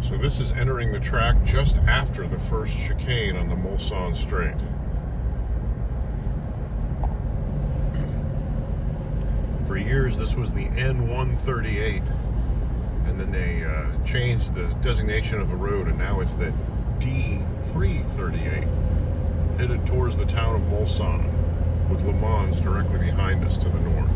So this is entering the track just after the first chicane on the Mulsanne Straight. For years, this was the N138, and then they changed the designation of the road, and now it's the D338, headed towards the town of Mulsanne, with Le Mans directly behind us to the north.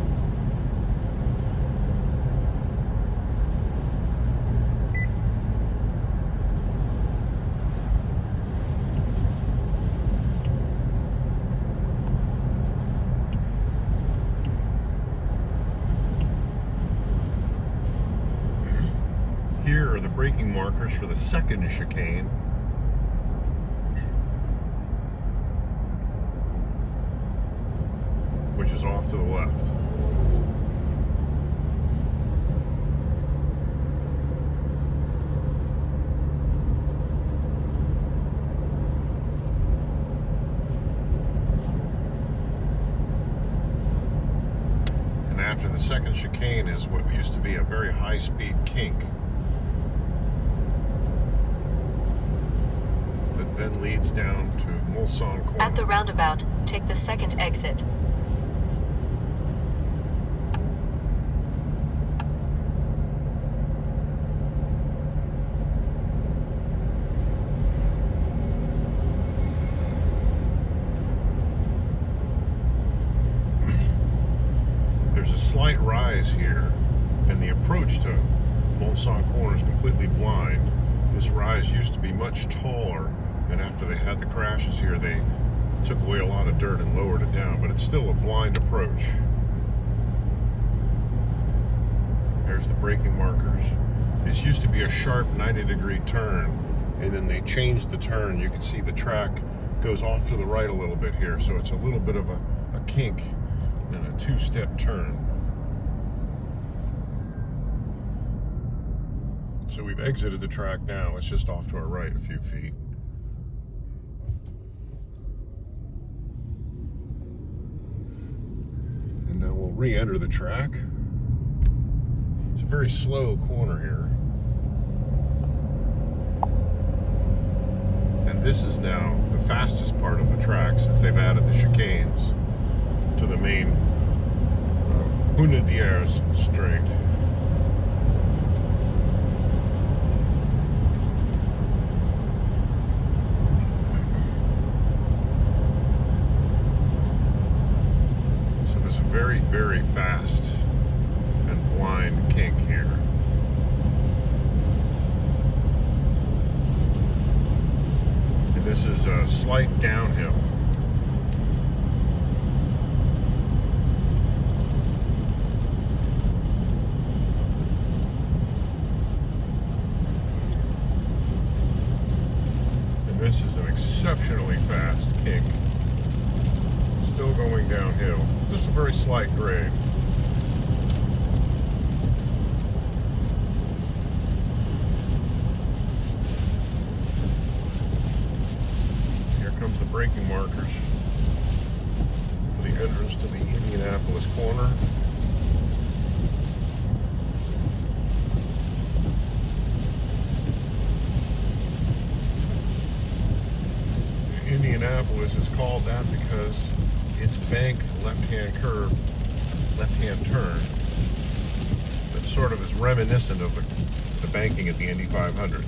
Here are the braking markers for the second chicane. Which is off to the left. And after the second chicane is what used to be a very high-speed kink. That then leads down to Mulsanne Corner. At the roundabout, take the second exit. There's a slight rise here, and the approach to Mulsanne Corner is completely blind. This rise used to be much taller, and after they had the crashes here, they took away a lot of dirt and lowered it down, but it's still a blind approach. There's the braking markers. This used to be a sharp 90-degree turn, and then they changed the turn. You can see the track goes off to the right a little bit here, so it's a little bit of a kink and a two-step turn. So we've exited the track now. It's just off to our right a few feet. And now we'll re-enter the track. It's a very slow corner here. And this is now the fastest part of the track since they've added the chicanes to the main Diverge straight. So there's a very, very fast and blind kink here. And this is a slight downhill. This is an exceptionally fast kink. Still going downhill. Just a very slight grade. Here comes the braking markers for the entrance to the Indianapolis corner. Indianapolis is called that because its bank left-hand curve, left-hand turn, that sort of is reminiscent of the banking at the Indy 500.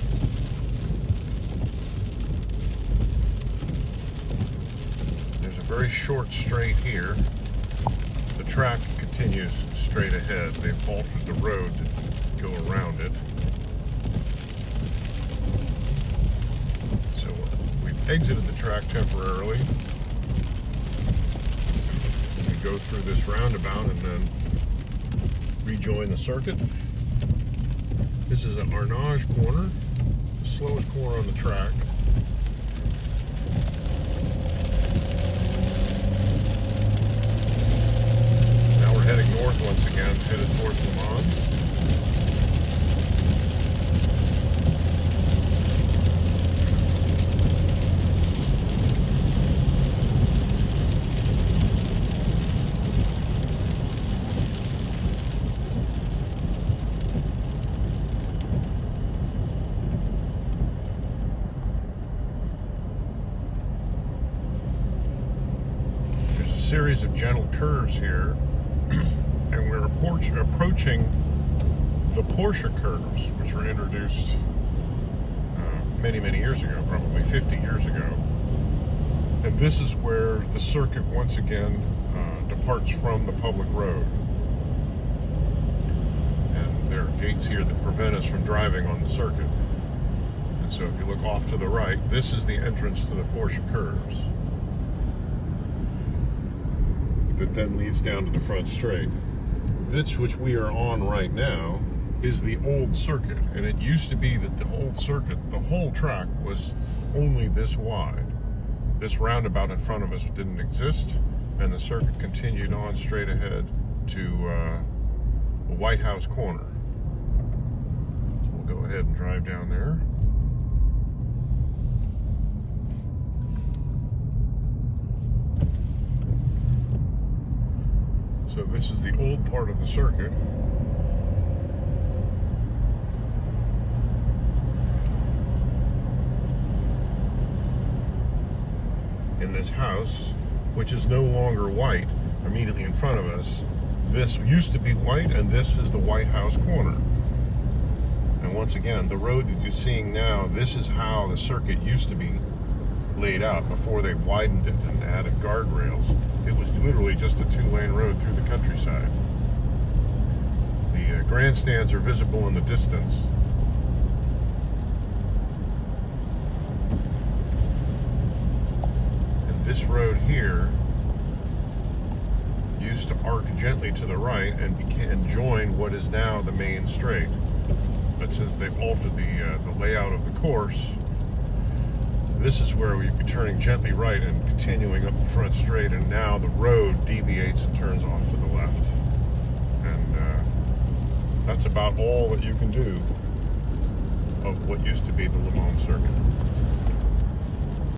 There's a very short straight here. The track continues straight ahead. They've altered the road to go around it. Exited the track temporarily. We go through this roundabout and then rejoin the circuit. This is an Arnage corner, the slowest corner on the track. Now we're heading north once again, headed towards Le Mans. series of gentle curves here, and we're approaching the Porsche curves, which were introduced many, many years ago, probably 50 years ago. And this is where the circuit once again departs from the public road. And there are gates here that prevent us from driving on the circuit. And so if you look off to the right, this is the entrance to the Porsche curves that then leads down to the front straight. This, which we are on right now, is the old circuit. And it used to be that the old circuit, the whole track, was only this wide. This roundabout in front of us didn't exist, and the circuit continued on straight ahead to the White House corner. So we'll go ahead and drive down there. So this is the old part of the circuit. In this house, which is no longer white, immediately in front of us, this used to be white, and this is the White House corner. And once again, the road that you're seeing now, this is how the circuit used to be laid out before they widened it and added guardrails. It was literally just a two-lane road through the countryside. The grandstands are visible in the distance. And this road here used to arc gently to the right and join what is now the main straight. But since they've altered the layout of the course, this is where we'd be turning gently right and continuing up the front straight, and now the road deviates and turns off to the left. And that's about all that you can do of what used to be the Le Mans circuit.